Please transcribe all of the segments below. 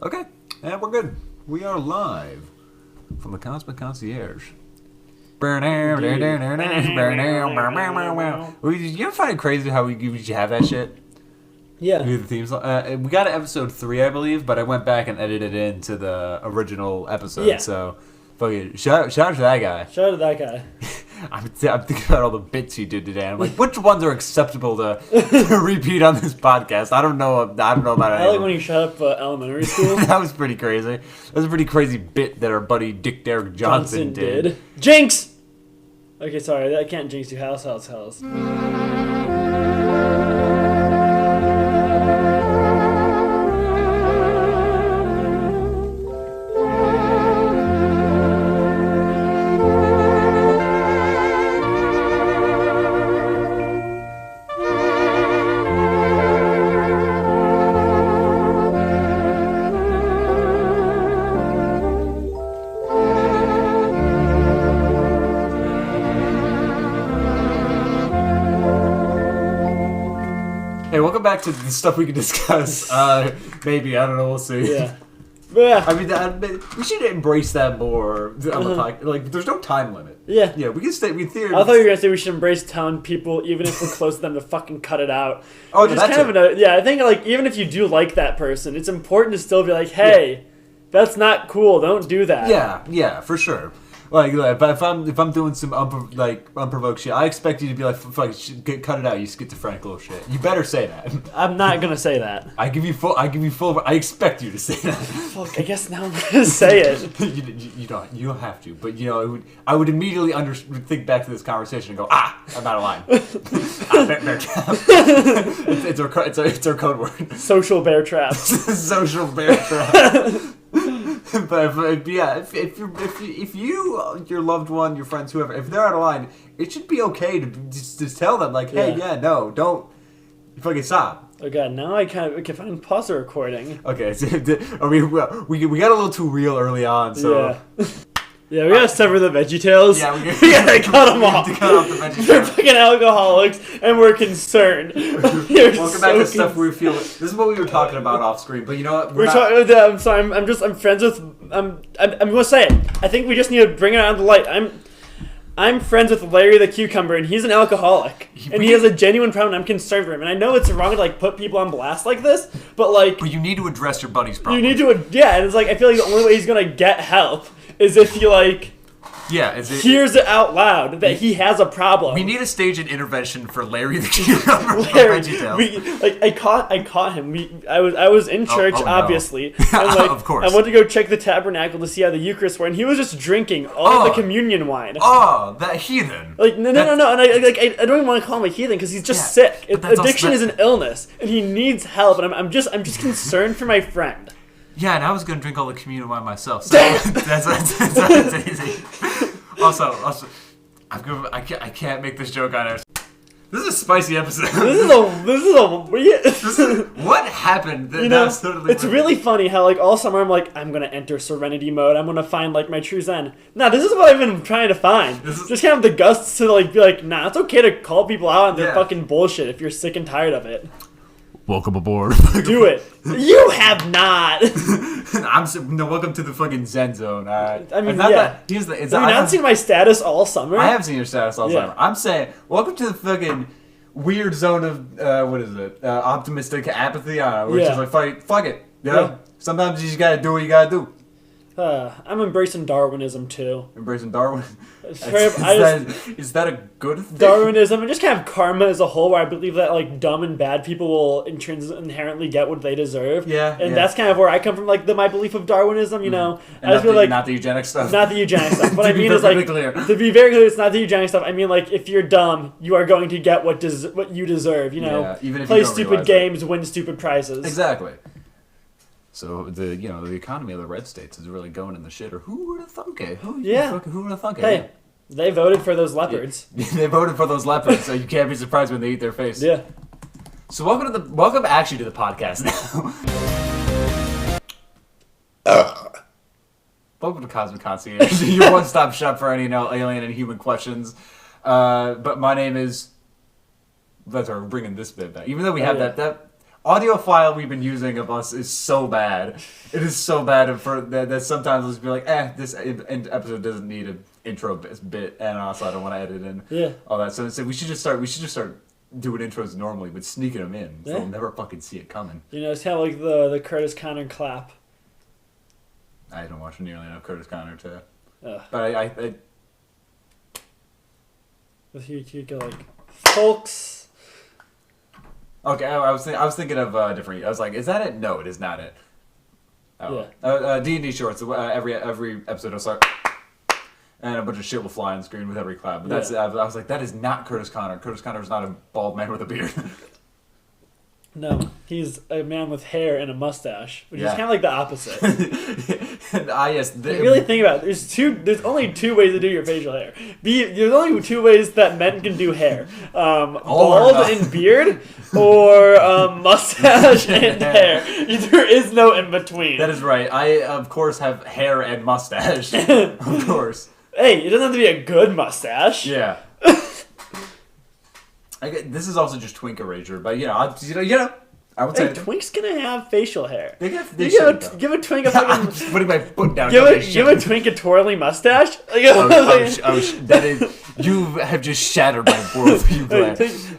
Okay, and we're good. We are live from the Cosmic Concierge. You ever find it crazy how we have that shit? Yeah. We got to episode 3, I believe, but I went back and edited it into the original episode. Yeah. So, fuck it. Shout out to that guy. Shout out to that guy. I'm thinking about all the bits he did today. I'm like, which ones are acceptable to repeat on this podcast? I don't know about it. I like when you shut up elementary school. That was pretty crazy. That was a pretty crazy bit that our buddy Dick Derek Johnson did. Jinx! Okay, sorry. I can't jinx you. House. Hey, welcome back to the stuff we can discuss. Maybe, I don't know, we'll see. Yeah. I mean, we should embrace that more on the podcast. Like, there's no time limit. Yeah. Yeah, we can stay. I thought you were going to say we should embrace telling people, even if we're close to them, to fucking cut it out. Oh, no, that's kind of I think, like, even if you do like that person, it's important to still be like, hey, that's not cool. Don't do that. Yeah, for sure. Like, if I'm doing some unprovoked shit, I expect you to be like, fuck, cut it out, you schizophrenic little shit. You better say that. I'm not gonna say that. I expect you to say that. Fuck, I guess now I'm gonna say it. You don't have to, but I would immediately think back to this conversation and go, I'm out of line. Bear trap. It's our code word. Social bear trap. Social bear trap. But if you, your loved one, your friends, whoever, if they're out of line, it should be okay to just tell them, like, hey, no, don't fucking stop. Oh god, now I can pause the recording. Okay, so, we got a little too real early on, so. Yeah, we gotta sever the VeggieTales. Yeah, we gotta cut them off. Cut off the VeggieTales. They're fucking alcoholics, and we're concerned. Welcome back to stuff we feel. This is what we were talking about off screen, but you know what? I'm sorry. I'm friends with. I'm gonna say it. I think we just need to bring it out to light. I'm friends with Larry the Cucumber, and he's an alcoholic, and he has a genuine problem. And I'm concerned for him, and I know it's wrong to like put people on blast like this, but you need to address your buddy's problem. You need to, and it's like I feel like the only way he's gonna get help is if he hears it out loud that he has a problem. We need to stage an intervention for Larry the Cucumber. Larry, I caught him. I was in church, obviously. And, of course. I went to go check the tabernacle to see how the Eucharist went, and he was just drinking all of the communion wine. Oh, that heathen! No. And I don't even want to call him a heathen because he's just sick. Addiction is an illness, and he needs help. And I'm just concerned for my friend. Yeah, and I was gonna drink all the communion wine myself. So that's easy. Also, I can't make this joke on air. This is a spicy episode. What happened? It's really funny how like all summer I'm gonna enter serenity mode. I'm gonna find like my true zen. Nah, this is what I've been trying to find. Just kind of the guts to like be like, nah, it's okay to call people out on their fucking bullshit if you're sick and tired of it. Welcome aboard. Do it. You have not. Welcome to the fucking Zen zone. Have you not seen my status all summer? I have seen your status all summer. I'm saying, welcome to the fucking weird zone of optimistic apathy. Which is like, fuck it. Sometimes you just gotta do what you gotta do. I'm embracing Darwinism too. Embracing Darwin? Is that a good thing? Darwinism and just kind of karma as a whole, where I believe that like dumb and bad people will inherently get what they deserve. That's kind of where I come from, like my belief of Darwinism. You know, and I just feel like not the eugenics stuff. Not the eugenics stuff. What I mean is like to be very clear, it's not the eugenics stuff. I mean like if you're dumb, you are going to get what you deserve. You know, even if play you don't stupid games, win stupid prizes. Exactly. So the economy of the red states is really going in the shitter. Who would have thunk it? Who would have thunk it? Hey, they voted for those leopards. They voted for those leopards, so you can't be surprised when they eat their face. Yeah. So welcome actually to the podcast now. Welcome to Cosmic Concierge, your one-stop shop for any alien and human questions. But my name is. That's our bringing this bit back. Even though we have that audio file we've been using of us is so bad. It is so bad that sometimes we'll just be like, this episode doesn't need an intro bit, and also I don't want to edit in all that. So we should just start doing intros normally, but sneaking them in, so they'll never fucking see it coming. You know, it's kind of like the Curtis Connor clap. I don't watch nearly enough Curtis Connor to, but I with you go like, folks. Okay, I was thinking of different. I was like, is that it? No, it is not it. Oh. Yeah. D&D shorts. Every episode will start, and a bunch of shit will fly on screen with every clap. But that's I was like, that is not Curtis Connor. Curtis Connor is not a bald man with a beard. No, he's a man with hair and a mustache, which is kind of like the opposite. Yes. You really think about it. There's only two ways to do your facial hair. There's only two ways that men can do hair: bald and beard, or mustache and hair. There is no in between. That is right. I of course have hair and mustache. Of course. Hey, it doesn't have to be a good mustache. Yeah. This is also just twink erasure, but I would say Twink's gonna have facial hair. Give a twink a fucking. I'm just putting my foot down. Give a twink a twirly mustache. That is. You have just shattered my worldview.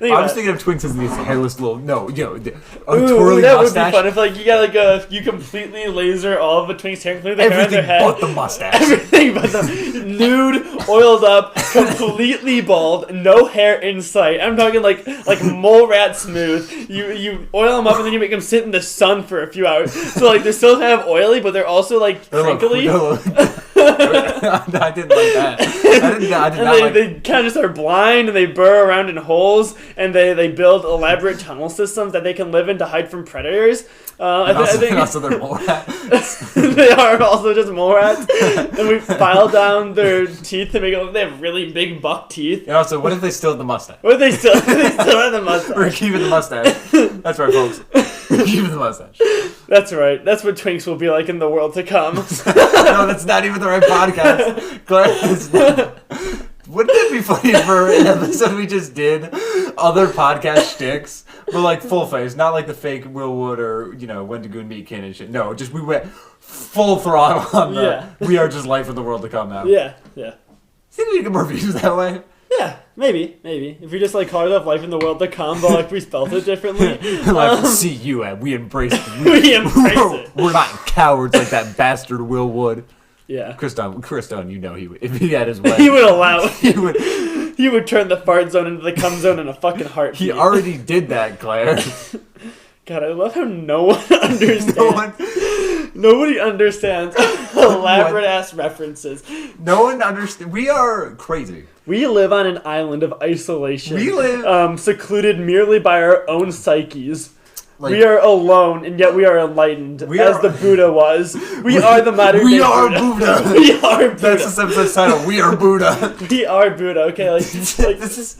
I was thinking of twinks as these hairless little. No, a twirly that mustache. Would be fun if you got you completely laser all of a twink's hair, including the hair on their head. Everything but the mustache. Everything but the nude, oiled up, completely bald, no hair in sight. I'm talking like mole rat smooth. You oil them up and then you make them sit in the sun for a few hours. So they're still kind of oily, but they're also crinkly. I didn't like that. I did not like. They kind of just are blind and they burrow around in holes and they build elaborate tunnel systems that they can live in to hide from predators. I think also they're mole rats. They are also just mole rats. And we file down their teeth to make it look they have really big buck teeth. And also, what if they still have the mustache? What if they still have the mustache? We're keeping the mustache. That's right, folks. We're keeping the mustache. That's right. That's what twinks will be like in the world to come. No, that's not even the right podcast. Claire, wouldn't it be funny for an episode we just did? Other podcast shticks, but full face, not like the fake Will Wood or Wendigoon Meat Kin and shit. No, just we went full throttle on the. We are just life in the world to come now. Yeah. Think we get more views that way? Yeah, maybe. If we just call it life in the world to come, but we spelled it differently. See you at we embrace it. We embrace it. We're not cowards like that bastard Will Wood. Yeah. Chris Dunn, he would, if he had his way. He would allow it. He would turn the fart zone into the cum zone in a fucking heartbeat. He already did that, Claire. God, I love how no one understands. Nobody understands elaborate ass references. No one understands. We are crazy. We live on an island of isolation. We live secluded merely by our own psyches. We are alone, and yet we are enlightened, as the Buddha was. We are the modern day Buddha. We are Buddha. That's the episode's title. We are Buddha. We are Buddha. Okay, this is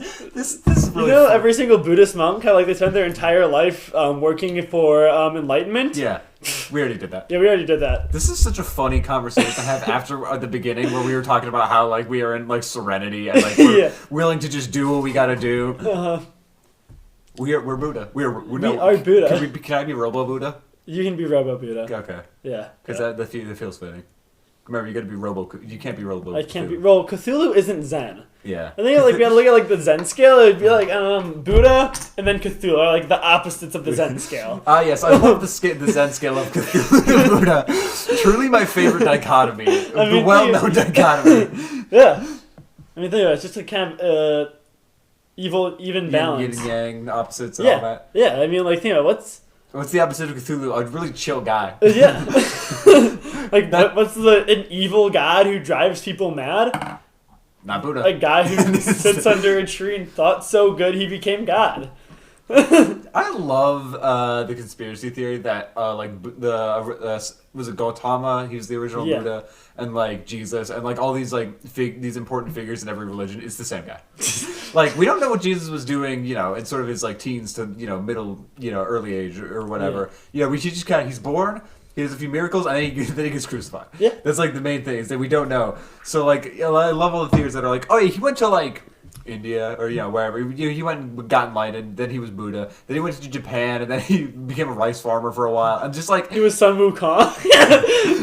really fun. Every single Buddhist monk, how they spend their entire life working for enlightenment. Yeah. We already did that. Yeah, we already did that. This is such a funny conversation to have after at the beginning where we were talking about how we are in serenity and we're willing to just do what we gotta do. Uh-huh. We're Buddha. We are Buddha. Can I be Robo Buddha? You can be Robo Buddha. Okay. Yeah. Because that feels fitting. Remember, you got to be Robo. You can't be Robo. I can't be. Well, Cthulhu isn't Zen. Yeah. I think we gotta look at the Zen scale. It'd be Buddha and then Cthulhu are the opposites of the Zen scale. Yes, I love the Zen scale of Cthulhu and Buddha. Truly my favorite dichotomy. The well-known dichotomy. Yeah. I mean, think about it. It's just a kind of evil, even balance. Yin and yang, opposites, and all that. Yeah. I mean, think about what's the opposite of Cthulhu? A really chill guy. Yeah. What's an evil god who drives people mad? Not Buddha. A guy who sits under a tree and thought so good he became God. I love the conspiracy theory that was it Gautama? He was the original Buddha, and Jesus, and all these these important figures in every religion. It's the same guy. We don't know what Jesus was doing, in sort of his teens to middle, early age or whatever. Yeah, we should just he's born. He does a few miracles, and then he gets crucified. Yeah. That's the main thing is that we don't know. So I love all the theories that are oh yeah, he went to India or wherever. He went and got enlightened. Then he was Buddha. Then he went to Japan, and then he became a rice farmer for a while. And just like he was Sun Wukong.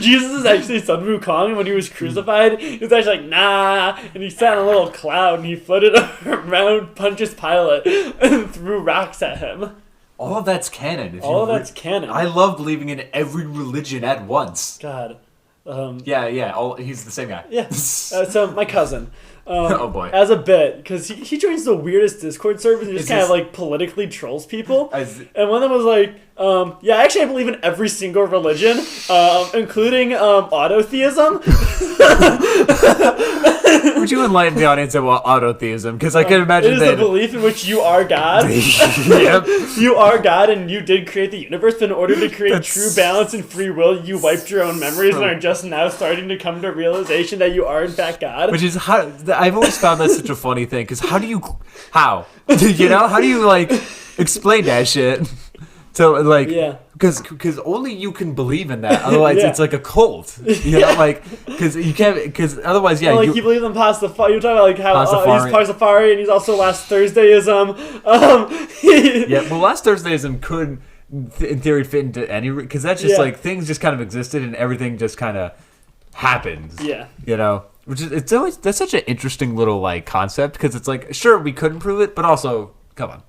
Jesus is actually Sun Wukong, and when he was crucified, he was actually like, nah, and he sat on a little cloud and he floated around Pontius Pilate and threw rocks at him. All of that's canon. All of that's canon. I love believing in every religion at once. God. He's the same guy. Yeah. So my cousin. Oh boy. As a bit, because he joins the weirdest Discord servers and just kind of like politically trolls people. And one of them was like, actually I believe in every single religion, including autotheism. Would you enlighten the audience about autotheism? Because I can imagine it is a belief in which you are God. Yep. You are God and you did create the universe, but in order to create true balance and free will, you wiped your own memories and are just now starting to come to realization that you are in fact God. Which is how I've always found that such a funny thing, because how do you like explain that shit to like because only you can believe in that, otherwise it's like a cult, you know, like because you can't, because otherwise you believe in Pastafari. You're talking about like how he's Pastafari and he's also Last Thursdayism. Last Thursdayism could in theory fit into any, because that's just like things just kind of existed and everything just kind of happens, you know. Which is, that's such an interesting little like concept, because it's like, sure, we couldn't prove it, but also, come on,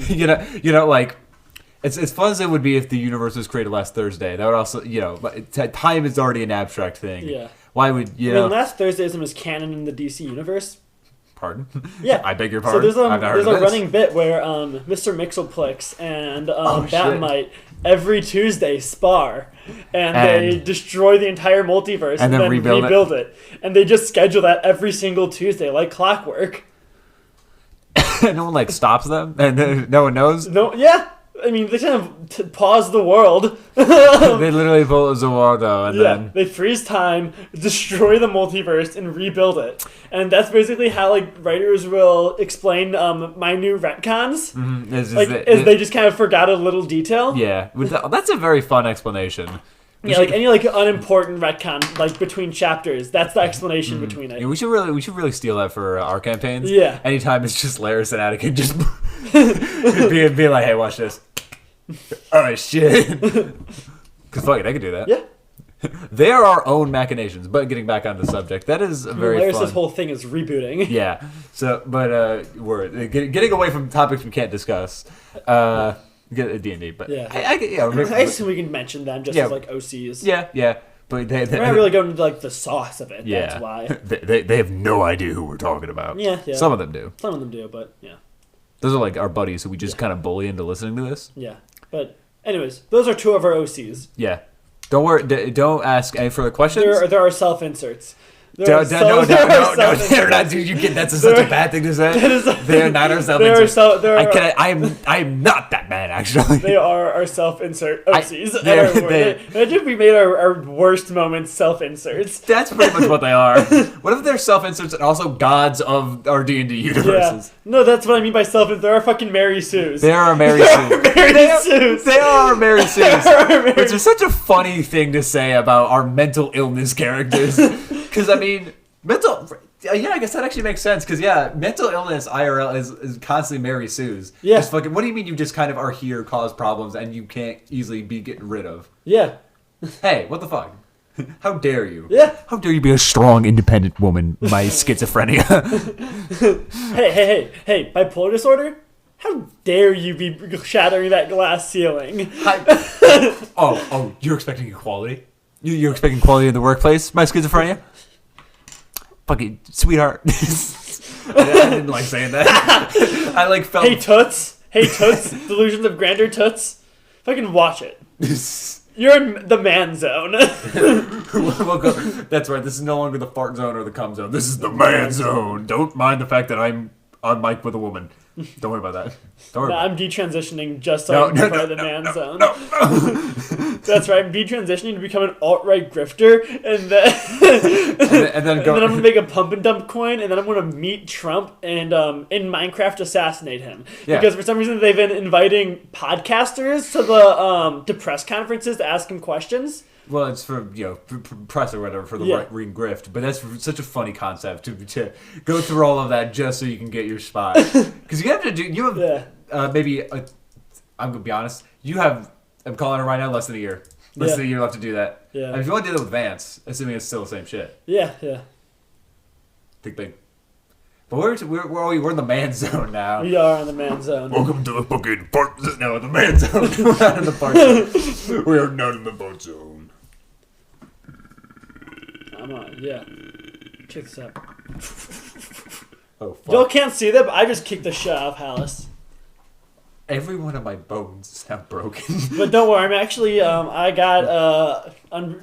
you know, like it's as fun as it would be if the universe was created last Thursday. That would also, time is already an abstract thing. Yeah. Why would Last Thursdayism is canon in the DC universe. Pardon? Yeah. I beg your pardon. So there's a running bit where Mr. Mixelplex and Batmite every Tuesday spar, and they destroy the entire multiverse and then rebuild it. And they just schedule that every single Tuesday like clockwork. No one like stops them, and no one knows. No, yeah. I mean, they kind of pause the world. They literally pause the world, though, and then they freeze time, destroy the multiverse, and rebuild it. And that's basically how like writers will explain my new retcons. Mm-hmm. They just kind of forgot a little detail. Yeah, that's a very fun explanation. Like any like unimportant retcon like between chapters, that's the explanation between it. Yeah, we should really steal that for our campaigns. Yeah. Anytime it's just Laris and Anakin just be like, hey, watch this. Alright, shit. Because fuck it, I could do that. Yeah. They are our own machinations, but getting back on the subject, that is very Laris' fun. whole thing is rebooting. Yeah. So, but we're getting away from topics we can't discuss. Get a D&D, but I assume we can mention them just as like OCs. Yeah. But we're not really going into like the sauce of it. Yeah. That's why they have no idea who we're talking about. Yeah. Some of them do. But yeah. Those are like our buddies who we just kind of bully into listening to this. Yeah. But anyways, those are two of our OCs. Yeah. Don't worry. Don't ask any further questions. There are self-inserts. No, they're not. Dude, that's such a bad thing to say. They're not our self-inserts. I am not that bad, actually. They are our self-insert OCs. Imagine we made our worst moments self-inserts. That's pretty much what they are. What if they're self-inserts and also gods of our D&D universes? Yeah. No, that's what I mean by self-inserts. They're our fucking Mary Sues. They are our Mary Sues. They are our Mary Sues. Which is such a funny thing to say about our mental illness characters. Because, I mean, I guess that actually makes sense. Because, mental illness IRL is constantly Mary Sue's. Yeah. Just fucking, what do you mean you just kind of are here, cause problems, and you can't easily be getting rid of? Yeah. Hey, what the fuck? How dare you? Yeah. How dare you be a strong, independent woman, my schizophrenia? Hey, bipolar disorder? How dare you be shattering that glass ceiling? You're expecting equality? You're expecting equality in the workplace, my schizophrenia? Fucking sweetheart. I didn't like saying that. I like felt. Hey toots, delusions of grandeur toots. Fucking watch it. You're in the man zone. That's right. This is no longer the fart zone or the cum zone. This is the man zone. Don't mind the fact that I'm on mic with a woman. Don't worry about that. I'm detransitioning just so I can be part of the man zone. No. That's right. I'm detransitioning to become an alt-right grifter, and then I'm going to make a pump and dump coin, and then I'm going to meet Trump and in Minecraft assassinate him. Yeah. Because for some reason they've been inviting podcasters to the press conferences to ask him questions. Well, it's for press or whatever for the ring grift, but that's such a funny concept to go through all of that just so you can get your spot. Because you have maybe I'm gonna be honest. I'm calling it right now. Less than a year. Less than a year left to do that. Yeah. And if you want to do that with Vance, assuming it's still the same shit. Yeah. Think big. But we're in the man zone now. We are in the man zone. Welcome to the fucking fart. No, the man zone. We're not in the fart zone. We are not in the fart zone. I'm on. Yeah. Check this out. Oh, fuck. Y'all can't see that, but I just kicked the shit out of Hallis. Every one of my bones is now broken. But don't worry, I'm actually I only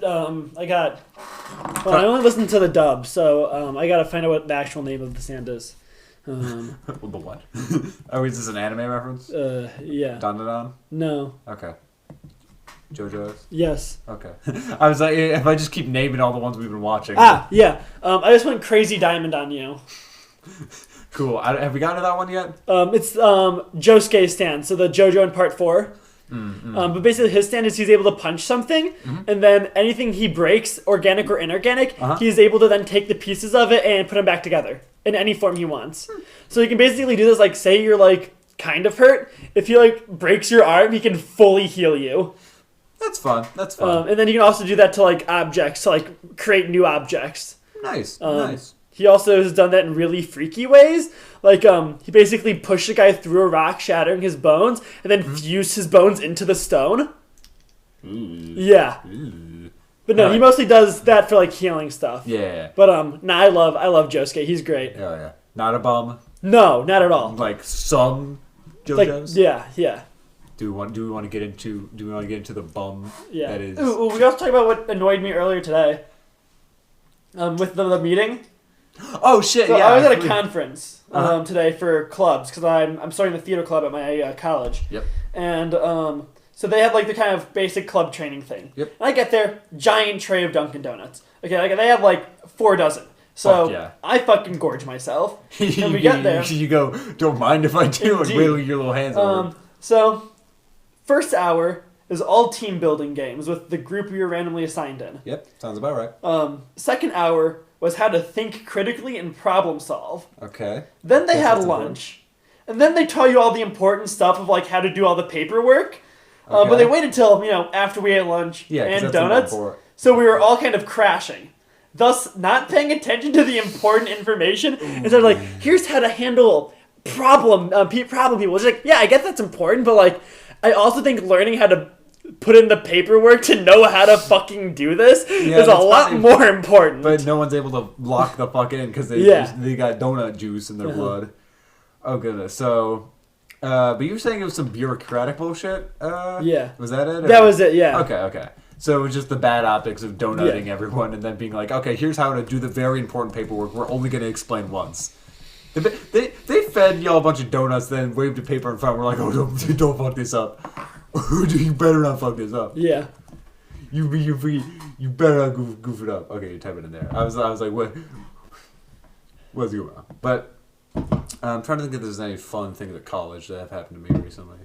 listened to the dub, so I gotta find out what the actual name of the sand is. The what? Oh, is this an anime reference? Yeah. Don? No. Okay. JoJo's? Yes. Okay. I was like, if I just keep naming all the ones we've been watching. Yeah. I just went Crazy Diamond on you. Cool. Have we gotten to that one yet? It's Josuke's stand, so the JoJo in part 4. But basically his stand is he's able to punch something, and then anything he breaks, organic or inorganic, he's able to then take the pieces of it and put them back together in any form he wants. So he can basically do this, like, say you're, like, kind of hurt. If he, like, breaks your arm, he can fully heal you. That's fun. And then you can also do that to, like, objects, to, like, create new objects. Nice. He also has done that in really freaky ways. Like, he basically pushed a guy through a rock, shattering his bones, and then fused his bones into the stone. Yeah. But no, he mostly does that for, like, healing stuff. Yeah. But, I love Josuke. He's great. Oh, yeah. Not a bum? No, not at all. Like, some JoJo's? Like, yeah. Do we want to get into the bum that is... Ooh, we also talk about what annoyed me earlier today. With the meeting. Oh shit! So yeah, I was at a conference today for clubs because I'm starting the theater club at my college. Yep. And so they had like the kind of basic club training thing. Yep. And I get there, giant tray of Dunkin' Donuts. Okay, like they have like 4 dozen. So yeah. I fucking gorge myself. And we get there. You go, don't mind if I do, and wiggle your little hands over. So first hour is all team building games with the group we were randomly assigned in. Yep, sounds about right. Second hour was how to think critically and problem solve. Okay. Then they had lunch. And then they taught you all the important stuff of like how to do all the paperwork. Okay. But they waited till, after we ate lunch and donuts. So we were all kind of crashing. Thus, not paying attention to the important information. Instead of like, here's how to handle problem people. It's like, yeah, I guess that's important, but like, I also think learning how to put in the paperwork to know how to fucking do this is a lot more important. But no one's able to lock the fuck in because they got donut juice in their blood. Oh goodness. So, but you were saying it was some bureaucratic bullshit? Yeah. Was that it? That was it, yeah. Okay. So it was just the bad optics of donutting everyone and then being like, okay, here's how to do the very important paperwork. We're only going to explain once. They fed y'all a bunch of donuts, then waved a paper in front. We're like, oh, don't fuck this up. You better not fuck this up. Yeah. You better not goof it up. Okay, you type it in there. I was like, what's going on? But I'm trying to think if there's any fun things at college that have happened to me recently.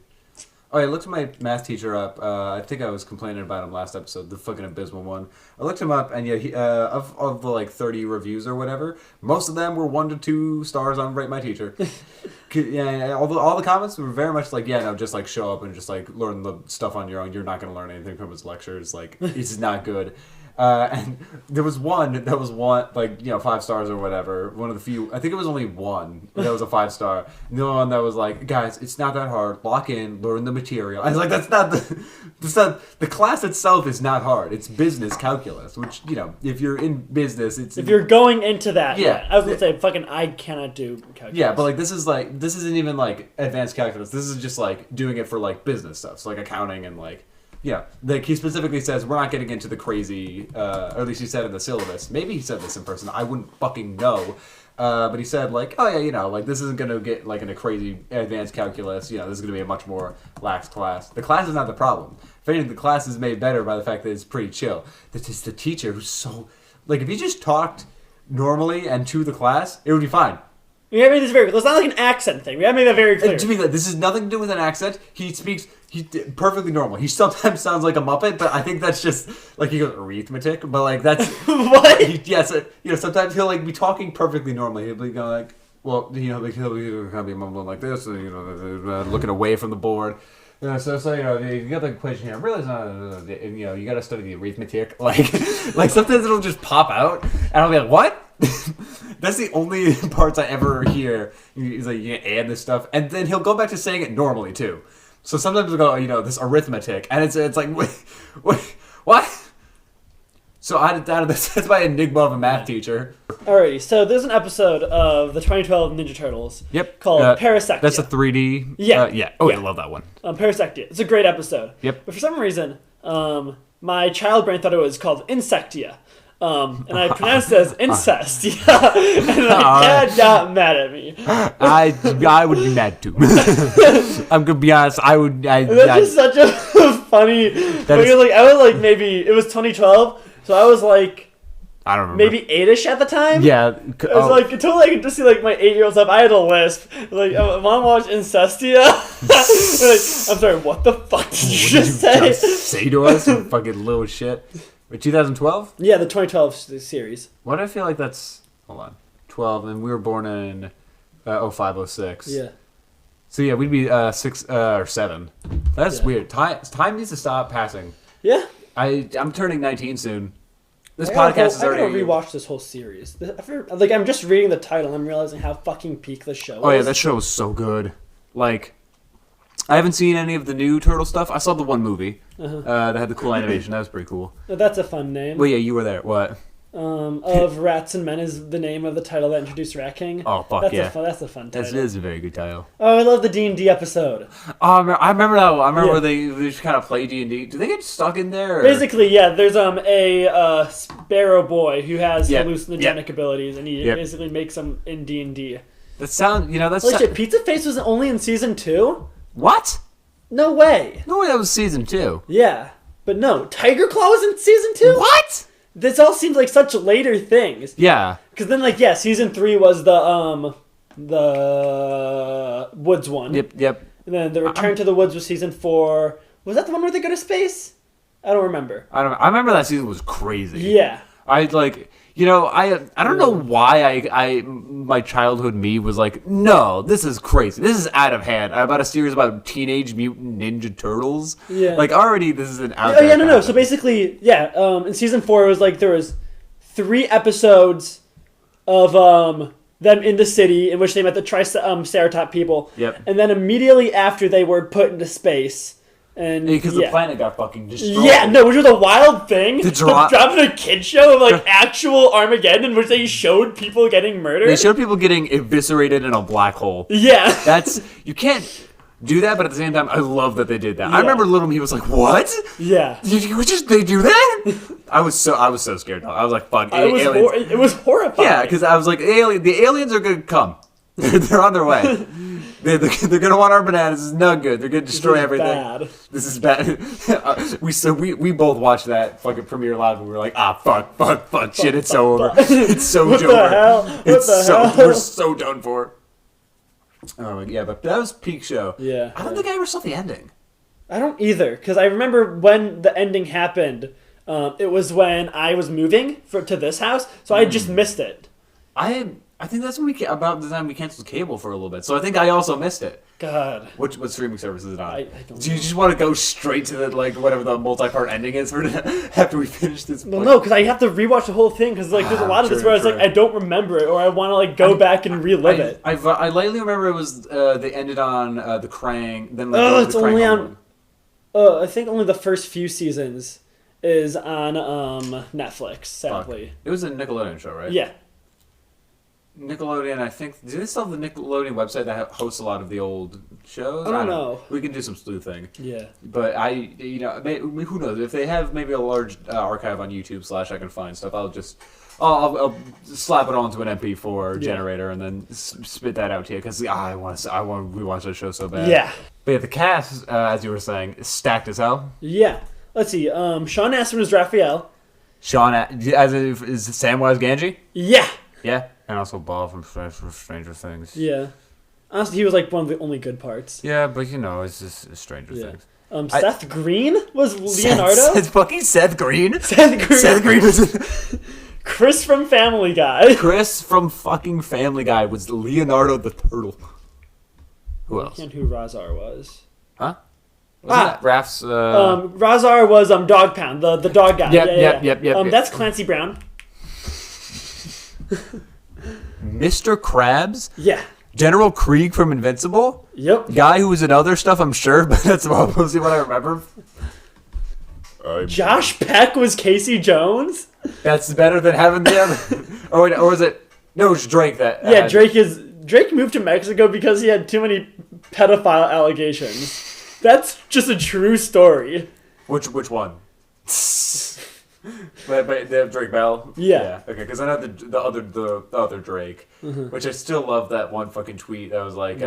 Oh, I looked my math teacher up. I think I was complaining about him last episode, the fucking abysmal one. I looked him up, and yeah, he, of the like 30 reviews or whatever, most of them were 1 to 2 stars on Rate My Teacher. All the comments were very much like, just like show up and just like learn the stuff on your own. You're not going to learn anything from his lectures. Like, it's not good. And there was one that was 5 stars or whatever. One of the few, I think it was only one that was a 5-star. And the other one that was like, guys, it's not that hard. Lock in, learn the material. I was like, that's not the class itself is not hard. It's business calculus, which, if you're in business, if you're going into that. Yeah. I was going to say, fucking, I cannot do calculus. Yeah, but like, this isn't even like advanced calculus. This is just like doing it for like business stuff. So like accounting and like, yeah, like he specifically says we're not getting into the crazy, or at least he said in the syllabus. Maybe he said this in person. I wouldn't fucking know. But he said like, oh yeah, like this isn't gonna get like into crazy advanced calculus. This is gonna be a much more lax class. The class is not the problem. If anything, the class is made better by the fact that it's pretty chill. It's just the teacher who's so like, if he just talked normally and to the class, it would be fine. We gotta make this very clear. It's not like an accent thing. We gotta make that very clear. To be clear, this has nothing to do with an accent. He speaks He's perfectly normal. He sometimes sounds like a Muppet, but I think that's just like he goes arithmetic. But like that's what? Yes, sometimes he'll like be talking perfectly normally. He'll be going like, well, like he'll kind of be mumbling like this, and, looking away from the board. So you got the equation here. Really, you got to study the arithmetic. Like sometimes it'll just pop out, and I'll be like, what? That's the only parts I ever hear. He's like, you add this stuff, and then he'll go back to saying it normally too. So sometimes we'll go, this arithmetic, and it's like, wait, what? So that's my enigma of a math teacher. Alrighty, so there's an episode of the 2012 Ninja Turtles. Yep. Called Parasectia. That's a 3D. Yeah. Oh, yeah. I love that one. Parasectia. It's a great episode. Yep. But for some reason, my child brain thought it was called Insectia. And I pronounced it as incest. Yeah. And my dad got mad at me. I would be mad too. I'm gonna be honest. That's just such a funny. I was like maybe it was 2012, so I was like. I don't remember. Maybe 8-ish at the time. Yeah. It was like until I could just see like my 8-year-old stuff. I had a lisp. Like, Mom watched Incestia. Like, I'm sorry. What the fuck did you just say? Say to us, you fucking little shit. 2012? Yeah, the 2012 series. Why do I feel like that's... Hold on. 12, and we were born in 05, 06. Yeah. So yeah, we'd be 6 or 7. That's weird. Time needs to stop passing. Yeah. I'm turning 19 soon. This I podcast is already... I already... gotta rewatch this whole series. Like, I'm just reading the title and I'm realizing how fucking peak the show is. Oh yeah, that show was so good. Like... I haven't seen any of the new Turtle stuff. I saw the one movie that had the cool animation. That was pretty cool. That's a fun name. Well, yeah, you were there. What? Of Rats and Men is the name of the title that introduced Rat King. Oh, fuck that's yeah. That's a fun title. That is a very good title. Oh, I love the D&D episode. Oh, I remember that one. I remember where they just kind of play D&D. Do they get stuck in there? Or? Basically, yeah. There's a sparrow boy who has hallucinogenic abilities, and he basically makes them in D&D. That sound, that's... Holy shit, Pizza Face was only in season 2? What? No way. No way, that was season 2. Yeah. But no, Tiger Claw was in season 2? What? This all seems like such later things. Yeah. Because then, season 3 was the Woods one. Yep. And then the Return to the Woods was season 4. Was that the one where they go to space? I don't remember. I remember that season was crazy. Yeah. I don't know why my childhood me was like, no, this is crazy. This is out of hand. About a series about Teenage Mutant Ninja Turtles. Yeah. Like, already this is an out there. Oh, yeah, no. So basically, in season 4, it was like there was 3 episodes of them in the city in which they met the Triceratop people. Yep. And then immediately after they were put into space. And because the planet got fucking destroyed. Yeah, no, which was a wild thing. Dropping a kid show of like actual Armageddon in which they showed people getting murdered. They showed people getting eviscerated in a black hole. Yeah. You can't do that, but at the same time, I love that they did that. Yeah. I remember little me was like, what? Yeah. They do that? I was so scared. I was like, fuck. It was horrifying. Yeah, because I was like, the aliens are going to come. They're on their way. They're gonna want our bananas. This is not good. They're gonna destroy everything. Bad. This is bad. We both watched that fucking premiere live and we were like, fuck, shit, it's so over. It's so over. What the hell? We're so done for. Oh yeah, but that was peak show. Yeah. I don't think I ever saw the ending. I don't either, because I remember when the ending happened. It was when I was moving to this house, so I just missed it. I think that's when about the time we canceled cable for a little bit. So I think I also missed it. God. What streaming service is it on? I don't know. Do you just want to go straight to the whatever the multi-part ending is for after we finish this? Well, no, because I have to rewatch the whole thing because there's a lot of this where I was like I don't remember it or I want to go back and relive it. I lightly remember it was they ended on the Krang. Then it's only on. I think only the first few seasons is on Netflix. Sadly, it was a Nickelodeon show, right? Yeah. Nickelodeon, I think. Do they still have the Nickelodeon website that hosts a lot of the old shows? I don't know. We can do some sleuthing. Yeah. But who knows? If they have maybe a large archive on YouTube / I can find stuff, I'll slap it onto an MP4 generator and then spit that out to you because I want to rewatch that show so bad. Yeah. But yeah, the cast, as you were saying, is stacked as hell. Yeah. Let's see. Sean Astin is Raphael. Is Samwise Gamgee? Yeah. Yeah. And also Bob from Stranger Things. Yeah. Honestly, he was like one of the only good parts. Yeah, but it's just Stranger Things. Seth Green was Leonardo. Seth Green. Seth Green. Seth Green was. Chris from Family Guy. Chris from fucking Family Guy was Leonardo the Turtle. Who else? I can't who Razar was. Huh? Wasn't that Raph's? Razar was Dog Pound, the dog guy. Yep. That's Clancy Brown. Mr. Krabs? Yeah. General Krieg from Invincible? Yep. Guy who was in other stuff, I'm sure, but that's mostly what I remember. Josh Peck was Casey Jones? That's better than having the other... or was it... No, it was Drake that... Yeah, Drake moved to Mexico because he had too many pedophile allegations. That's just a true story. Which one? but Drake Bell. Yeah. Okay, because I know the other Drake, which I still love that one fucking tweet that was like,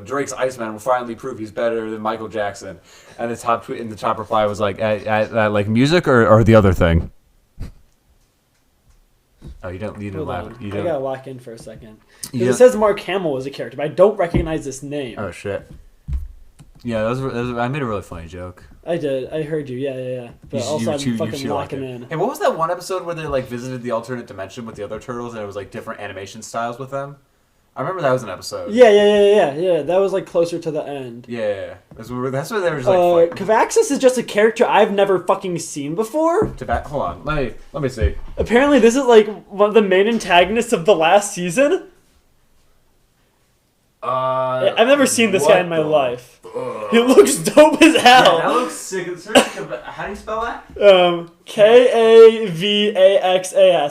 Drake's Iceman will finally prove he's better than Michael Jackson, and the top tweet in the top reply was like, like music or the other thing. Oh, you didn't laugh. I gotta lock in for a second. It says Mark Hamill was a character, but I don't recognize this name. Oh shit. Yeah, I made a really funny joke. I did. I heard you. Yeah. But I'm fucking locking in. Hey, what was that one episode where they like visited the alternate dimension with the other turtles and it was like different animation styles with them? I remember that was an episode. Yeah. That was like closer to the end. Yeah. That's where they were just like Cavaxis is just a character I've never fucking seen before. Hold on. Let me see. Apparently this is like one of the main antagonists of the last season. I've never seen this guy in my life. He looks dope as hell. Yeah, that looks sick. How do you spell that? Kavaxas.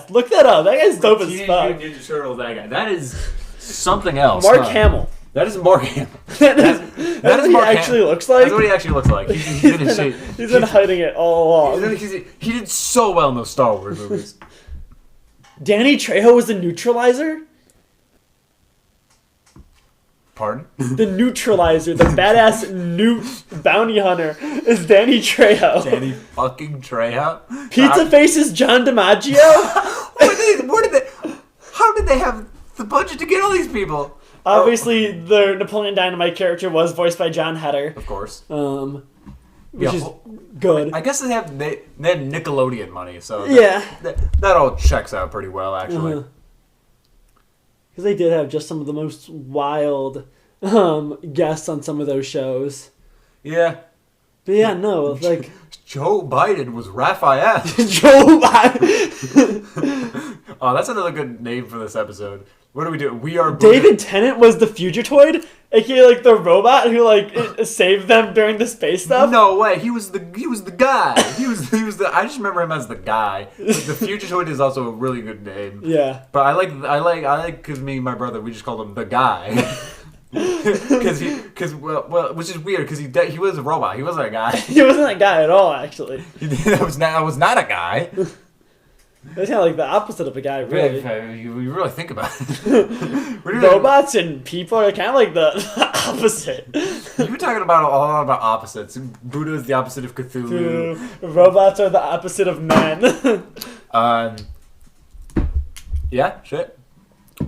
Look that up. That guy's dope as fuck. Ninja Turtles, that guy. That is something else. Mark Hamill. That is Mark Hamill. That is what he actually looks like. That's what he actually looks like. He's been hiding it all along. He did so well in those Star Wars movies. Danny Trejo was the Neutralizer? Pardon? The Neutralizer, the badass newt bounty hunter is Danny Trejo. Danny fucking Trejo? Pizza Face is John DiMaggio? How did they have the budget to get all these people? Obviously, the Napoleon Dynamite character was voiced by John Heder. Of course. Which is good. I guess they had Nickelodeon money, so yeah, that all checks out pretty well, actually. Because they did have just some of the most wild guests on some of those shows. Yeah. But yeah, no, like... Joe Biden was Raphael. Joe Biden! Oh, that's another good name for this episode. What do we do? We are... David Tennant was the Fugitoid? A.k.a. like the robot who like saved them during the space stuff? No way. He was the guy. He was the... I just remember him as the guy. The Fugitoid is also a really good name. Yeah. But I like because me and my brother, we just called him the guy. Because which is weird because he was a robot. He wasn't a guy. He wasn't a guy at all, actually. I was not a guy. That's kind of like the opposite of a guy, really. You really think about it. Robots and people are kind of like the opposite. You've been talking about a lot about opposites. Buddha is the opposite of Cthulhu. Robots are the opposite of men. Yeah, shit.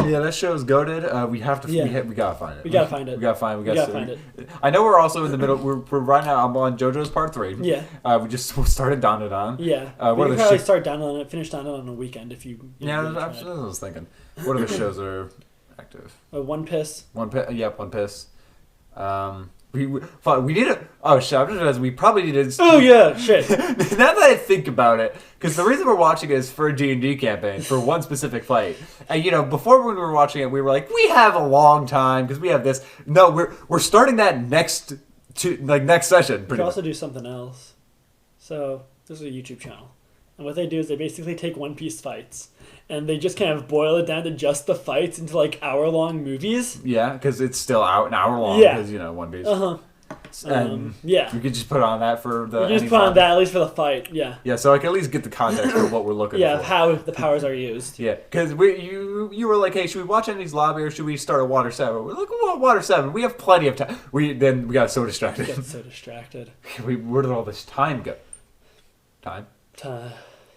Yeah, that show's goated. We have to. Yeah. We gotta find it. We gotta find it. I know we're also in the middle. We're right now. I'm on JoJo's Part 3. Yeah. We just started Dandadan. Yeah. What you probably start Dandadan and finish Dandadan on a weekend if you. Yeah, that's what I was thinking. What other shows are active? One Piss. Yep, One Piss. We need a... Oh, shit, I'm just realizing we probably need to... Oh, yeah, shit. Now that I think about it, because the reason we're watching it is for a D&D campaign, for one specific fight. And, before when we were watching it, we were like, we have a long time, because we have this. No, we're starting that next session. We could also do something else. So, this is a YouTube channel. And what they do is they basically take One Piece fights. And they just kind of boil it down to just the fights into like hour-long movies. Yeah, because it's still an hour long. Yeah, because One Piece. Yeah, we could just put on that for the. You just put on that at least for the fight. Yeah. Yeah, so I can at least get the context of what we're looking for. Yeah, how the powers are used. Yeah, because you were like, hey, should we watch Enemy's Lobby or should we start a Water 7? We're like, well, Water 7. We have plenty of time. We got so distracted. Where did all this time go? Time.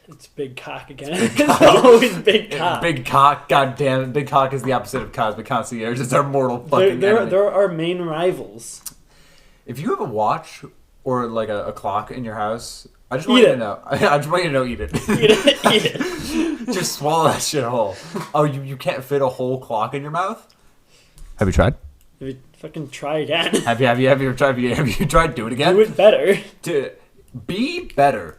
It's big cock again. It's always big cock. Big cock, goddamn it. Big cock is the opposite of Cosmic Concierge. It's our mortal fucking enemy. They're our main rivals. If you ever watch or like a clock in your house, I just want you to know. I just want you to know, eat it. Eat it. Just swallow that shit whole. Oh, you can't fit a whole clock in your mouth? Have you tried? Have you fucking try again? Have you tried do it again? Do it better. Be better.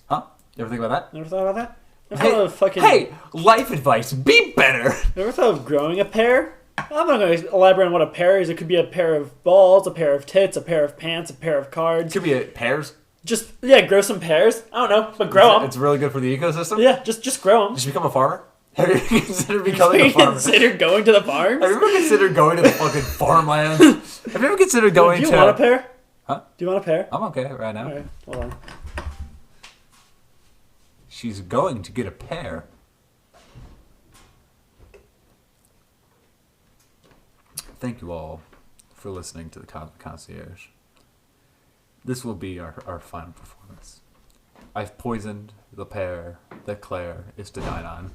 Huh? You ever think about that? Never thought about that? Hey, life advice. Be better. Never thought of growing a pair? I'm not going to elaborate on what a pair is. It could be a pair of balls, a pair of tits, a pair of pants, a pair of cards. It could be pairs. Just, grow some pears. I don't know, but grow them. It's really good for the ecosystem? Yeah, just grow them. Just become a farmer? Have you ever considered becoming a farmer? Consider going to the farms? Have you ever considered going to the fucking farmland? Have you ever considered going to... Do you want a pair? Huh? Do you want a pair? I'm okay right now. All right, hold on. She's going to get a pair. Thank you all for listening to the Cosmic Concierge. This will be our final performance. I've poisoned the pair that Claire is to dine on.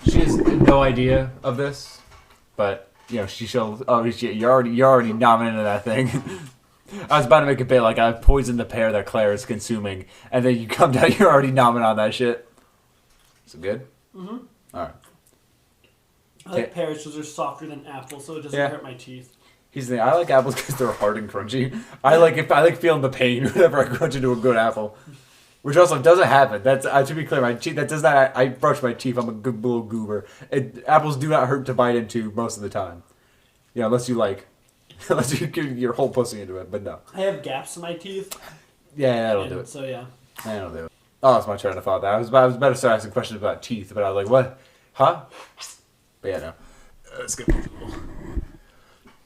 She has no idea of this, but she shall. Oh shit! You're already nomming into that thing. I was about to make a bit like I've poisoned the pear that Claire is consuming, and then you come down. You're already nomming on that shit. Is it good? Mm-hmm. All right. I like pears because they're softer than apples, so it doesn't hurt my teeth. Here's the thing. I like apples because they're hard and crunchy. I like feeling the pain whenever I crunch into a good apple, which also doesn't happen. That's to be clear, my teeth. That does not. I brush my teeth. I'm a good little goober. Apples do not hurt to bite into most of the time. Unless you unless you get your whole pussy into it. But no. I have gaps in my teeth. Yeah, that'll do it. So yeah. That'll do it. Oh, that's my train of thought. I was about to start asking questions about teeth, but I was like, what? Huh? But yeah, no. Let's get.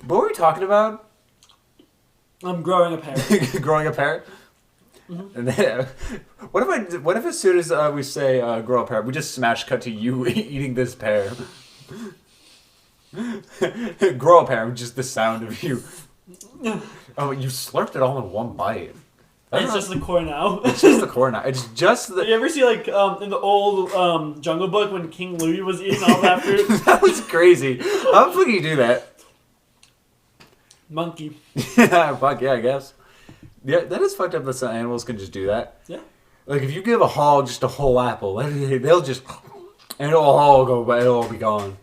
What were we talking about? I'm growing a pear. Growing a pear? Mm-hmm. And then, what if as soon as we say grow a pear, we just smash cut to you eating this pear? Grow a pear, just the sound of you. Oh, you slurped it all in one bite. It's just the core now. It's just the core now. It's just the... You ever see, in the old Jungle Book when King Louie was eating all that fruit? That was crazy. How the fuck do you do that? Monkey. Fuck yeah, I guess. Yeah, that is fucked up that some animals can just do that. Yeah. Like, if you give a hog just a whole apple, they'll just... And it'll all be gone.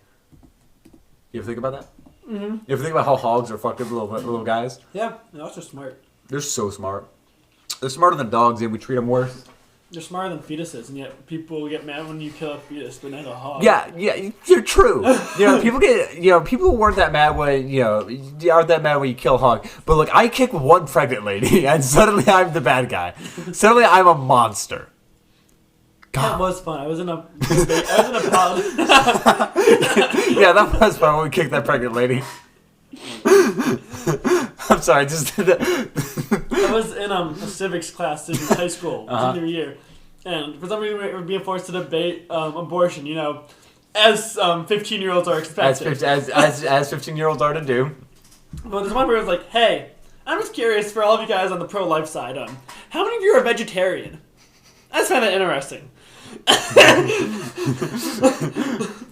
You ever think about that? Mm-hmm. You ever think about how hogs are fucked up little guys? Yeah, dogs are smart. They're so smart. They're smarter than dogs, and we treat them worse. They're smarter than fetuses, and yet people get mad when you kill a fetus, but not a hog. Yeah, you're true. People weren't that mad when aren't that mad when you kill a hog. But look, I kick one pregnant lady, and suddenly I'm the bad guy. Suddenly I'm a monster. God. That was fun. I was in a pub. Yeah, that was fun when we kicked that pregnant lady. I'm sorry, I was in a civics class in high school, senior year, and for some reason we were being forced to debate abortion. As 15-year-olds are expected. As 15-year-olds are to do. But there's one where it was like, "Hey, I'm just curious for all of you guys on the pro-life side. How many of you are vegetarian?" I just find that interesting.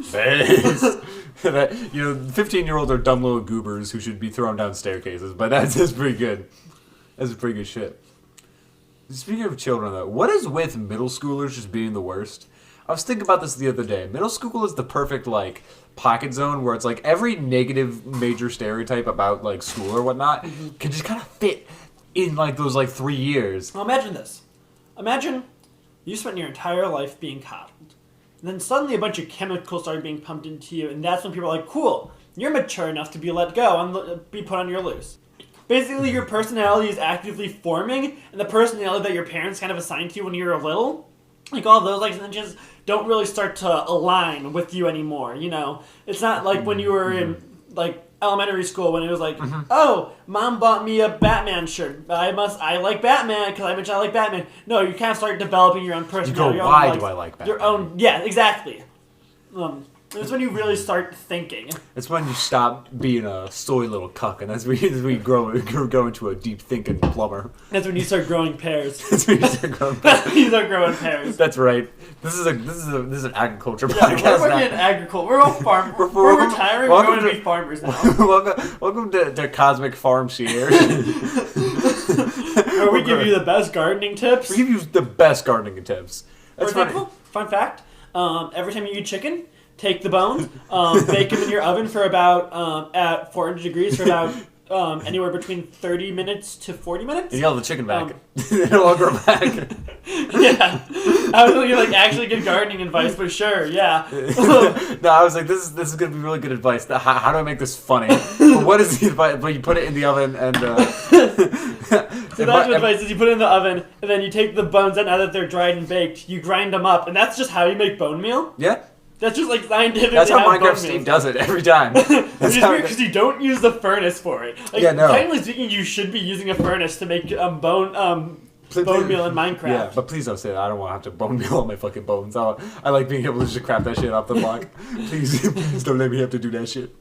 Face. 15-year-olds are dumb little goobers who should be thrown down staircases, but that's pretty good. That's pretty good shit. Speaking of children, though, what is with middle schoolers just being the worst? I was thinking about this the other day. Middle school is the perfect, pocket zone where it's, every negative major stereotype about, school or whatnot can just kind of fit in, those, 3 years. Well, imagine this. Imagine you spent your entire life being coddled. And then suddenly a bunch of chemicals started being pumped into you, and that's when people are like, cool, you're mature enough to be let go and be put on your loose. Basically, your personality is actively forming, and the personality that your parents kind of assigned to you when you were little, all those extensions don't really start to align with you anymore, It's not like when you were in, elementary school when it was oh, mom bought me a Batman shirt. I like Batman because I mentioned I like Batman. No, you kind of start developing your own personality. You go, why do I like Batman? Your own, yeah, exactly. It's when you really start thinking. It's when you stop being a soy little cuck, and that's when you grow into a deep thinking plumber. That's when you start growing pears. That's when you start growing pears. You start growing pears. That's right. This is an agriculture podcast. We're working in agriculture. We're all farm. We're retiring. We're going to be farmers now. Welcome to Cosmic Farmcierge. Where we give you the best gardening tips. We give you the best gardening tips. That's For example, fun fact, every time you eat chicken, take the bones, bake them in your oven for about, at 400 degrees for about anywhere between 30 minutes to 40 minutes. And yell the chicken back. It'll all grow back. Yeah. I was thinking, like, actually good gardening advice, but sure, yeah. No, I was like, this is going to be really good advice. How do I make this funny? But what is the advice? But you put it in the oven and... So that's advice is you put it in the oven, and then you take the bones out now that they're dried and baked, you grind them up, and that's just how you make bone meal? Yeah. That's just like scientific. That's how Minecraft Steve does it every time. Which is weird because you don't use the furnace for it. Like, yeah, no. Technically speaking, you should be using a furnace to make bone meal in Minecraft. Yeah, but please don't say that. I don't want to have to bone meal all my fucking bones. I like being able to just crap that shit off the block. Please don't let me have to do that shit.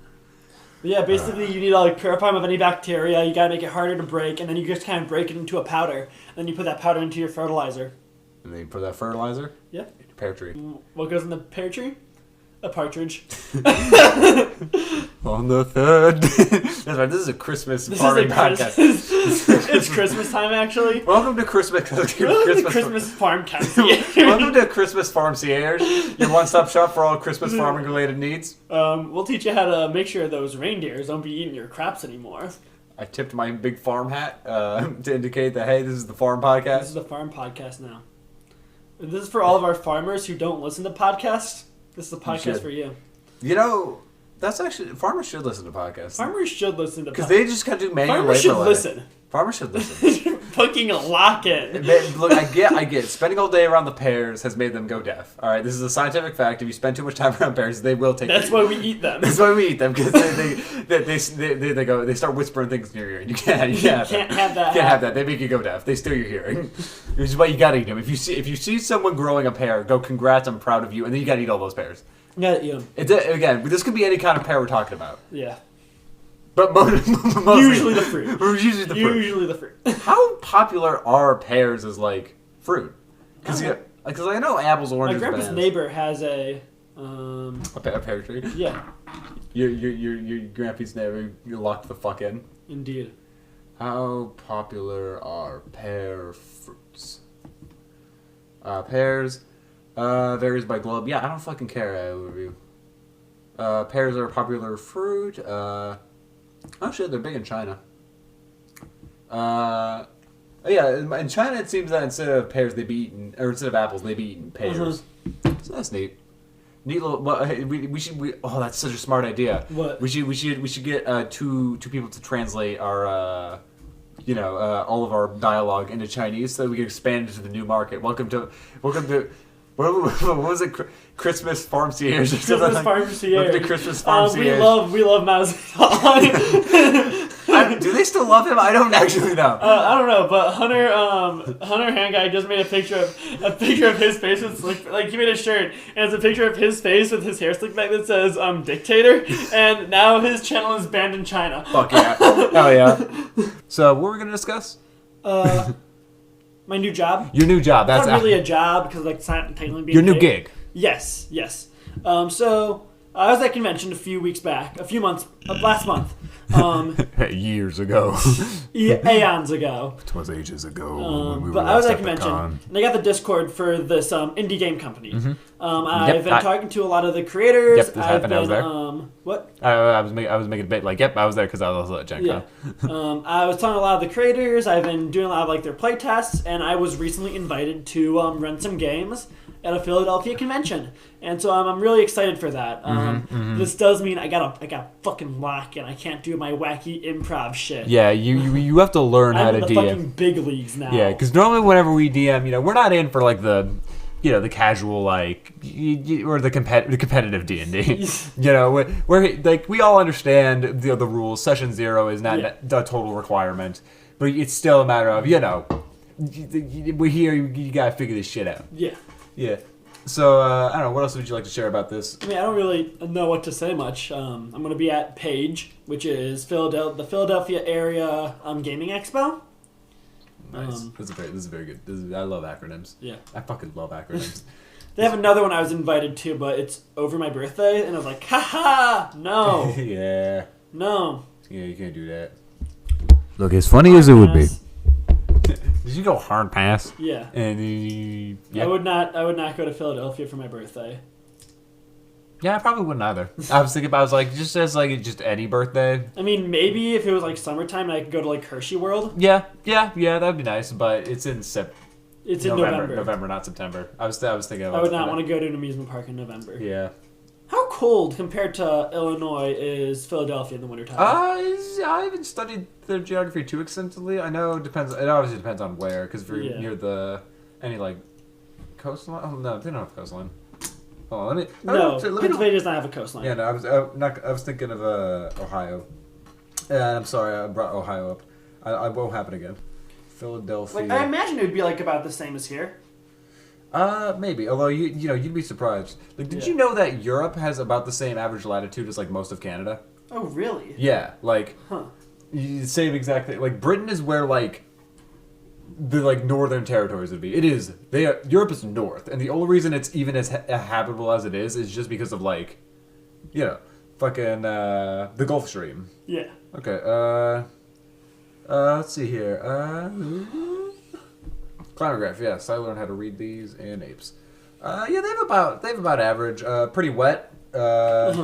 But yeah, basically you need to like purify them of any bacteria. You gotta make it harder to break, and then you just kind of break it into a powder. And then you put that powder into your fertilizer. And then you put that fertilizer? Yeah. In your pear tree. What goes in the pear tree? A partridge. On the third. That's right. This is a Christmas farming podcast. It's Christmas time, actually. Welcome to Christmas. Christmas farm concierge. Welcome to Christmas Farmcierge, your one-stop shop for all Christmas farming-related needs. We'll teach you how to make sure those reindeers don't be eating your crops anymore. I tipped my big farm hat to indicate that, hey, this is the farm podcast. This is the farm podcast now. And this is for all of our farmers who don't listen to podcasts. This is a podcast for you. You know, that's actually... Farmers should listen to podcasts. Farmers should listen to podcasts. Because they just gotta do manual labor. Farmers should listen. Farmers should listen. Fucking lock it. Look, I get it. Spending all day around the pears has made them go deaf. All right, this is a scientific fact. If you spend too much time around pears, they will take. That's why we eat them. That's why we eat them, because they start whispering things in your ear. You can't have that. Can't have that. They make you go deaf. They steal your hearing. Which is why you gotta eat them. If you see someone growing a pear, go congrats. I'm proud of you, and then you gotta eat all those pears. Yeah, eat them. Again, this could be any kind of pear we're talking about. Yeah. But usually the fruit. Usually the fruit. How popular are pears as like fruit? Because I know apples, oranges, my grandpa's bananas. neighbor has a pear tree. Yeah. Your grandpa's neighbor. You locked the fuck in. Indeed. How popular are pear fruits? Pears varies by globe. Yeah, I don't fucking care. Overview. Pears are a popular fruit. Oh shit, they're big in China. Yeah, in China it seems that instead of pears they be eaten, or instead of apples they be eaten pears. So that's neat. Neat little. Well, hey, we should. Oh, that's such a smart idea. What? We should get two people to translate our all of our dialogue into Chinese so that we can expand into the new market. Welcome to. What was it? Christmas Farmcierge. Christmas Farmcierge. Welcome to Christmas Farmcierge. We love Mao Zedong. Do they still love him? I don't actually know. I don't know, but Hunter Hand Guy just made a picture of his face with like he made a shirt and it's a picture of his face with his hair slicked back that says dictator, and now his channel is banned in China. Fuck yeah! Oh yeah. So what we're gonna discuss? My new job. Your new job. That's not really a job because like it's not technically being your new paid. Gig. Yes. So I was at a convention last month. Years ago. Aeons ago. It was ages ago. But I was at a convention, and I got the Discord for this indie game company. Mm-hmm. I've been talking to a lot of the creators. Yep, this happened. I was there. What? I was making a bit like, yep, I was there because I was also at Gen Con. Yeah. I was talking to a lot of the creators. I've been doing a lot of like their play tests, and I was recently invited to run some games at a Philadelphia convention, and so I'm really excited for that. This does mean I got fucking lock, and I can't do my wacky improv shit. Yeah, you have to learn how to DM. I'm in the fucking big leagues now. Yeah, because normally whenever we DM, we're not in for like the casual like or the competitive D&D. We're like we all understand the rules. Session 0 is not the total requirement, but it's still a matter of we're here. You gotta figure this shit out. Yeah. So, I don't know, what else would you like to share about this? I mean, I don't really know what to say much. I'm going to be at PAGE, which is the Philadelphia Area Gaming Expo. Nice. This is very good. I love acronyms. Yeah. I fucking love acronyms. They have another one I was invited to, but it's over my birthday, and I was like, haha, no. Yeah. No. Yeah, you can't do that. Look, as funny as it would be. you go hard pass? Yeah. And yeah. I would not go to Philadelphia for my birthday. Yeah, I probably wouldn't either. I was thinking about, I was like, just as like just any birthday. I mean, maybe if it was like summertime and I could go to like Hershey World. Yeah, that'd be nice, but it's in It's in November. November, not September. I was thinking about I would not want to go to an amusement park in November. Yeah. How cold compared to Illinois is Philadelphia in the wintertime? I haven't studied their geography too extensively. I know it depends. It obviously depends on where, because if you're near any like coastline. Oh no, they don't have coastline. Hold on, Pennsylvania does not have a coastline. Yeah, no, I was thinking of Ohio. I'm sorry, I brought Ohio up. I won't happen again. Philadelphia. Like I imagine it would be like about the same as here. Maybe. Although you'd be surprised. Like, did you know that Europe has about the same average latitude as like most of Canada? Oh, really? Yeah, like, same exact thing. Like, Britain is where like the like northern territories would be. Europe is north, and the only reason it's even as habitable as it is just because of like, fucking the Gulf Stream. Yeah. Okay. Let's see here. Climograph, yes. I learned how to read these in apes. Yeah, they have about average. Pretty wet in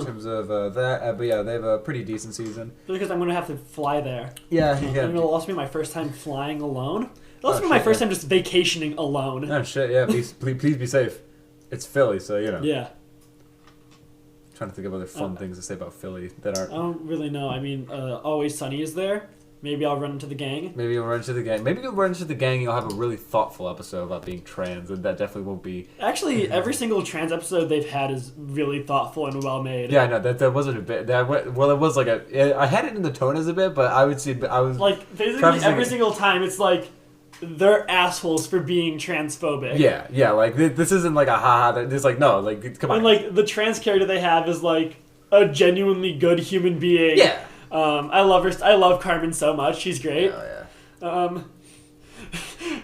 terms of that. But yeah, they have a pretty decent season. Because I'm gonna have to fly there. Yeah. And it'll also be my first time flying alone. It'll also be my first time just vacationing alone. Oh shit! Yeah, please be safe. It's Philly, so Yeah. Trying to think of other fun things to say about Philly that aren't. I don't really know. I mean, Always Sunny is there. Maybe I'll run into the gang. Maybe you'll run into the gang. Maybe you'll run into the gang and you'll have a really thoughtful episode about being trans, and that definitely won't be... Actually, every single trans episode they've had is really thoughtful and well made. Yeah, I know. That wasn't a bit... it was like a... I had it in the tone as a bit, but I would see... I was... Like, basically every single time, it's like, they're assholes for being transphobic. Yeah, like, this isn't like a haha... It's like, no, like, come on. And, like, the trans character they have is, like, a genuinely good human being. Yeah. I love her. I love Carmen so much. She's great. Oh, yeah.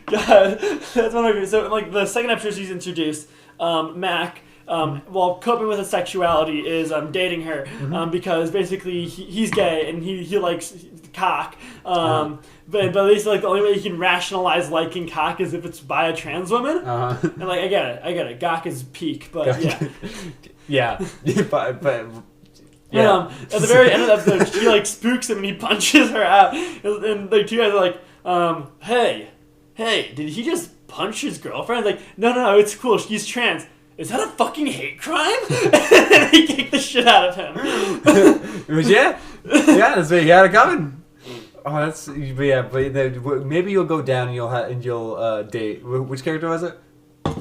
God, that's one of my... So, like, the second episode she's introduced, Mac, while coping with his sexuality, is dating her because basically he's gay and he likes cock. But basically, like, the only way he can rationalize liking cock is if it's by a trans woman. And, like, I get it. Gawk is peak, but yeah. but yeah. At the very end of the episode, she like spooks him and he punches her out. And the two guys are like, hey, did he just punch his girlfriend? Like, no, it's cool. She's trans. Is that a fucking hate crime? And he kicked the shit out of him. Yeah, that's what you had it coming. Oh, that's but maybe you'll go down and you'll date. Which character was it?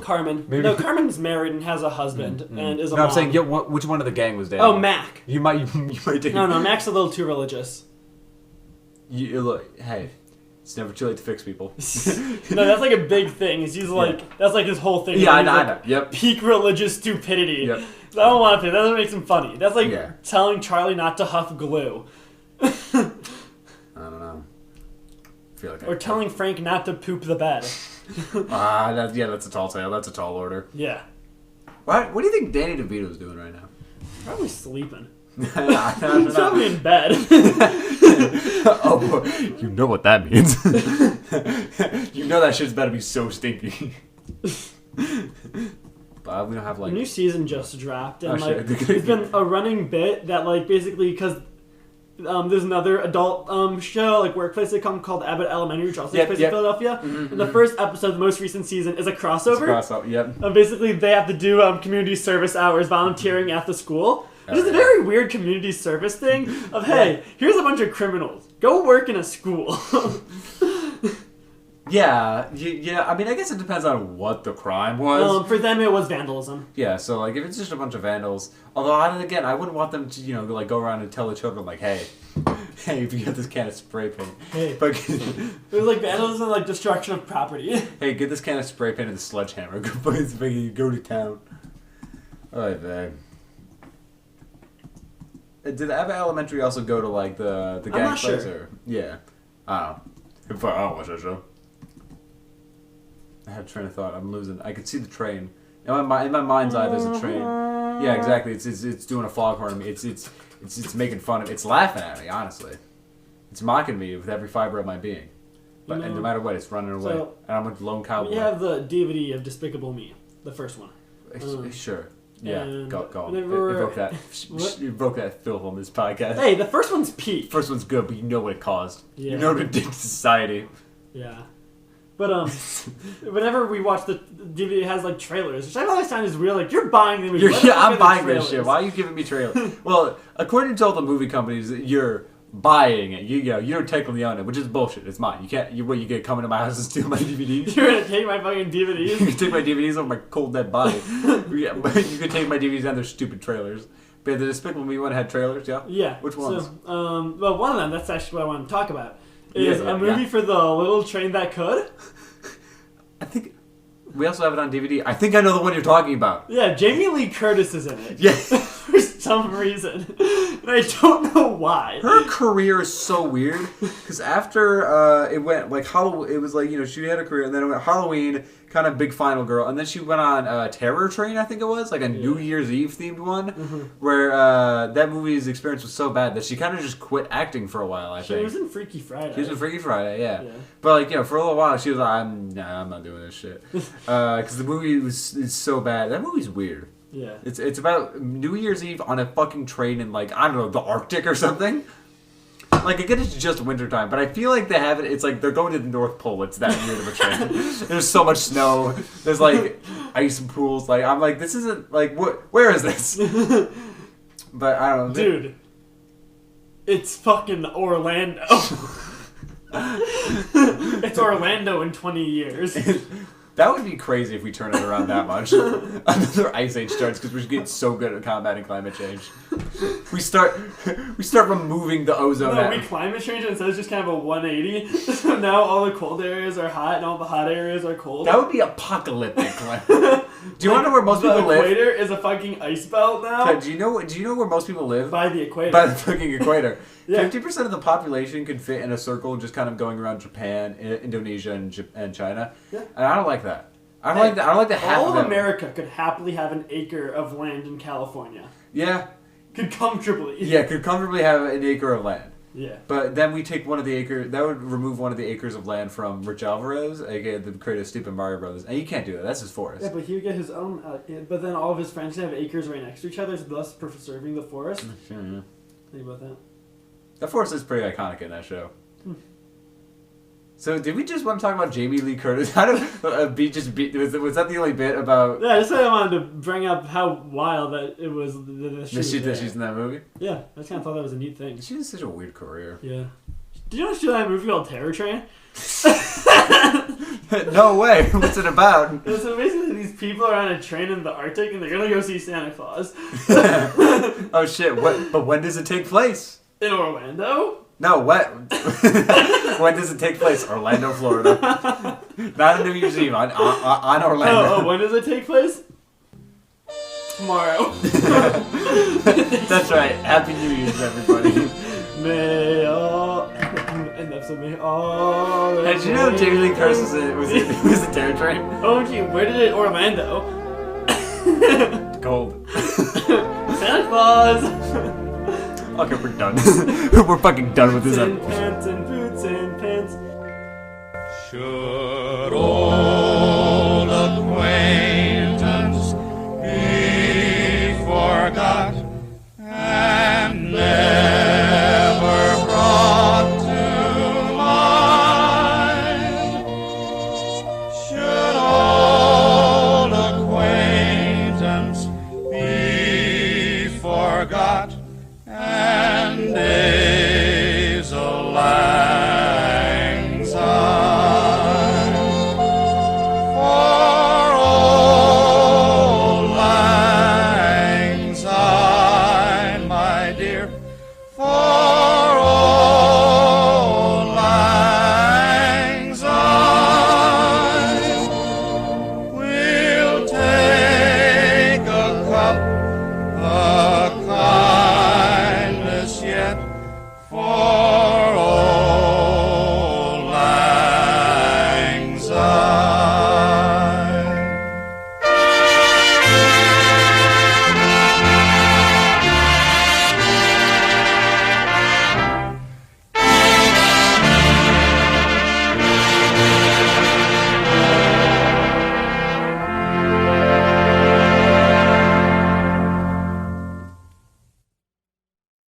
Carmen. Maybe. No, Carmen's married and has a husband and is a mom. I'm saying, which one of the gang was dating? Oh, Mac. You might date. No, Mac's a little too religious. Look, hey, it's never too late to fix people. No, that's like a big thing. He's like, that's like his whole thing. Yeah, I know. Yep. Peak religious stupidity. Yep. So I don't want to. That doesn't make him funny. That's like telling Charlie not to huff glue. I don't know. I feel like telling Frank not to poop the bed. That's a tall tale. That's a tall order. Yeah. What do you think Danny DeVito's doing right now? Probably sleeping. He's probably in bed. Oh, you know what that means. You know that shit's better be so stinky. But we don't have like... The new season just dropped, and it's been a running bit that like basically because... there's another adult show, like workplace sitcom called Abbott Elementary, which also takes place in Philadelphia. And the first episode, the most recent season, is a crossover. Yep. Basically, they have to do community service hours, volunteering at the school. Which is a very weird community service thing of, hey, here's a bunch of criminals. Go work in a school. Yeah. I mean, I guess it depends on what the crime was. For them, it was vandalism. Yeah, so, like, if it's just a bunch of vandals... Although, I wouldn't want them to, like, go around and tell the children, like, hey, if you get this can of spray paint... Hey. But, it was, like, vandalism, like, destruction of property. Hey, get this can of spray paint and a sledgehammer. Go to town. Alright, man. Did Abbott Elementary also go to, like, the gang I'm not place? sure. Or? Yeah. I don't know. I don't watch that show. I had a train of thought. I'm losing. I could see the train. In my mind's eye, there's a train. Yeah, exactly. It's doing a foghorn. It's making fun of me. It's laughing at me, honestly. It's mocking me with every fiber of my being. But and no matter what, it's running away. So, and I'm a lone cowboy. We have the DVD of Despicable Me, the first one. Sure. Yeah, go. Evoke that. Evoke that filth on this podcast. Hey, the first one's peak. First one's good, but you know what it caused. Yeah. You know what it did to society. Yeah. But whenever we watch the DVD, it has like trailers, which I always find is weird. Like, you're buying the movie. I'm buying this shit. Why are you giving me trailers? Well, according to all the movie companies, you're buying it. You don't technically own it, which is bullshit. It's mine. You can't. You get come into my house and steal my DVDs? You're gonna take my fucking DVDs? You can take my DVDs off my cold dead body. Yeah, but you can take my DVDs and their stupid trailers. But yeah, the Despicable Me one had trailers. Yeah. Yeah. Which ones? So, well, one of them. That's actually what I want to talk about. Is a movie for the little train that could. I think we also have it on DVD. I think I know the one you're talking about. Yeah, Jamie Lee Curtis is in it. Yeah. For some reason. And I don't know why. Her career is so weird. Because after it went, like, Halloween, it was like, she had a career, and then it went Halloween, kind of big final girl, and then she went on Terror Train, I think it was, like a New Year's Eve themed one, where that movie's experience was so bad that she kind of just quit acting for a while, I think. She was in Freaky Friday. She was in Freaky Friday, yeah. But, like, for a little while, she was like, I'm not doing this shit. Because the movie is so bad. That movie's weird. Yeah. It's about New Year's Eve on a fucking train in, like, I don't know, the Arctic or something. Like, I get it's just wintertime, but I feel like they have it. It's like they're going to the North Pole. It's that weird of a train. There's so much snow. There's, like, ice pools. Like, I'm like, this isn't, like, where is this? But I don't know. Dude. It's fucking Orlando. It's Orlando in 20 years. That would be crazy if we turn it around that much. Another ice age starts because we're getting so good at combating climate change. We start removing the ozone. No, we climate change and instead it's just kind of a 180. So now all the cold areas are hot and all the hot areas are cold. That would be apocalyptic. Do you want to know where most people live? The equator is a fucking ice belt now. Do you know where most people live? By the equator. By the fucking equator. Yeah. 50% of the population could fit in a circle just kind of going around Japan, Indonesia, and China. Yeah. And I don't like that. I don't like that half all of America could happily have an acre of land in California. Yeah. Could comfortably. Yeah, could comfortably have an acre of land. Yeah. But then we take one of the acres, that would remove one of the acres of land from Rich Alvarez, aka the creator of Stupid Mario Brothers. And you can't do that. That's his forest. Yeah, but he would get his own, but then all of his friends have acres right next to each other, thus preserving the forest. Sure, yeah. Think about that. That forest is pretty iconic in that show. So, did we just want to talk about Jamie Lee Curtis? How did was that the only bit about... Yeah, I just I wanted to bring up how wild that it was that she's in that movie? Yeah, I just kind of thought that was a neat thing. She has such a weird career. Yeah. Did you know she had a movie called Terror Train? No way. What's it about? So basically these people are on a train in the Arctic and they're going to go see Santa Claus. Oh shit, but when does it take place? In Orlando? No, what? When does it take place? Orlando, Florida. Not in New Year's Eve, on Orlando. Oh, when does it take place? Tomorrow. That's right. Happy New Year's, everybody. May all... And that's what may all... Did you know Jamie Lee Curtis was a Terror Train? Oh, gee, where did it... Orlando. Gold. Santa Claus. Okay, we're done. We're fucking done with this episode. Pants and boots and pants. Should old acquaintance be forgot and never brought to mind? Should old acquaintance be forgot and